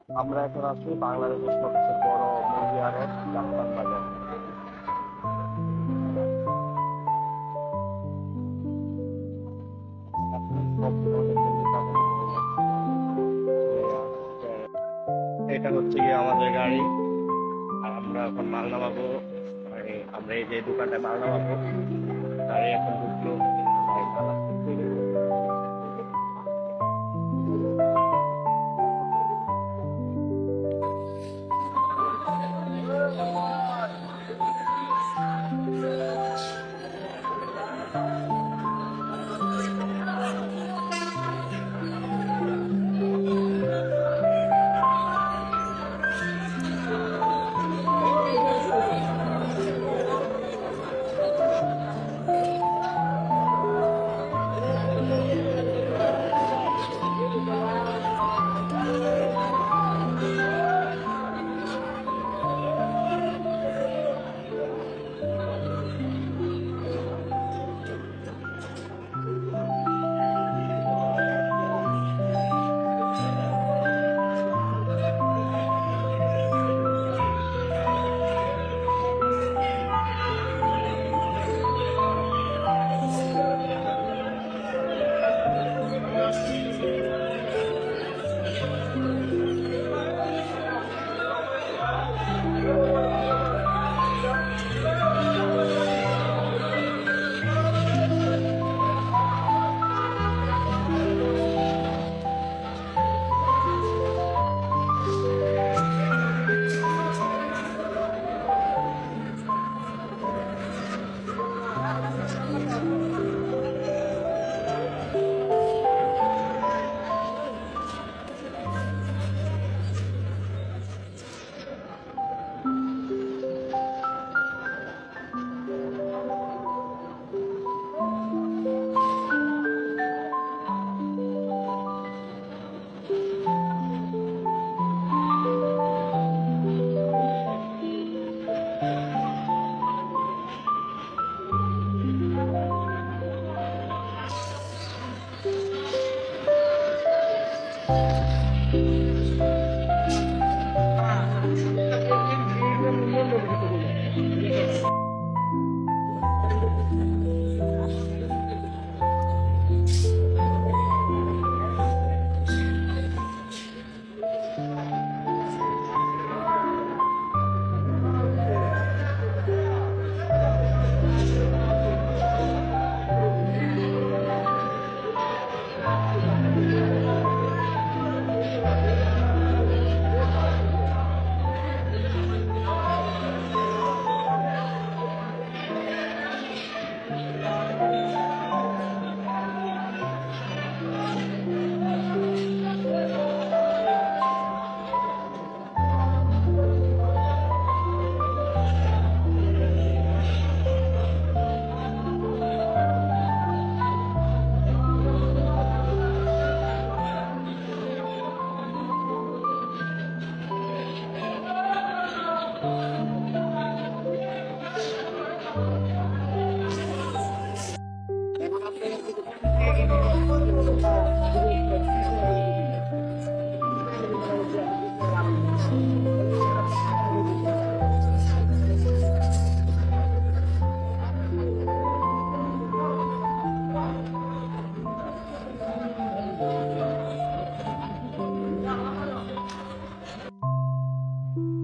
আমরা এখন আছি বাংলাদেশের সবচেয়ে বড় মুরগি আড়ত জাফরান বাজার। এখন সব ধরনের মুরগি পাবেন এখানে। এটা হচ্ছে গিয়ে আমাদের গাড়ি, আর আমরা এখন মাল নামাবো। মানে আমরা এই যে দোকানটা মাল নামাবো, গাড়ি এখন ঢুকলো। গাড়ি চালাচ্ছে।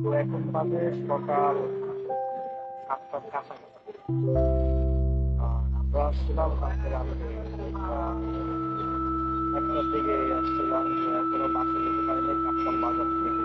তো এখন বাজে সকাল 7টার কাছাকাছি। আমরা আসছিলাম কালকে রাত্রে 1টার দিকে আসছিলাম, এখনো বাসে যেতে পারিনি কাপ্তান বাজার থেকে।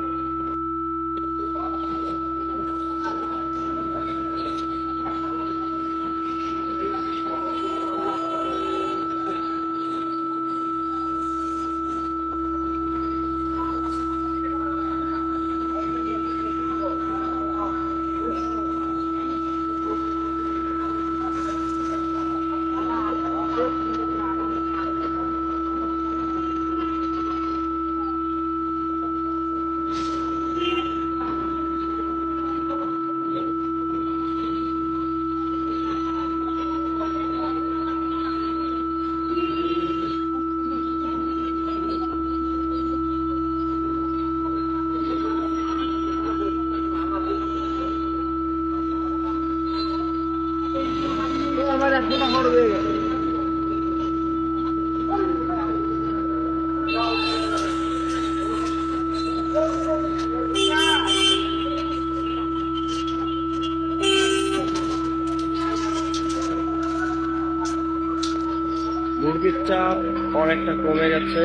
অনেকটা কমে গেছে।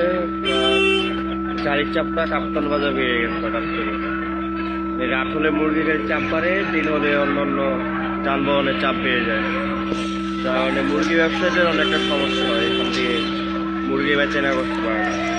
গাড়ির চাপটা কাপ্তান বাজার বেড়ে গেছে হঠাৎ করে। এই রাত হলে মুরগির চাপ বাড়ে, দিন হলে অন্যান্য যানবাহনের চাপ বেড়ে যায়, যার কারণে মুরগি ব্যবসায়ীদের অনেকটা সমস্যা হয়, এখান থেকে মুরগি বেচে না করতে পারে না।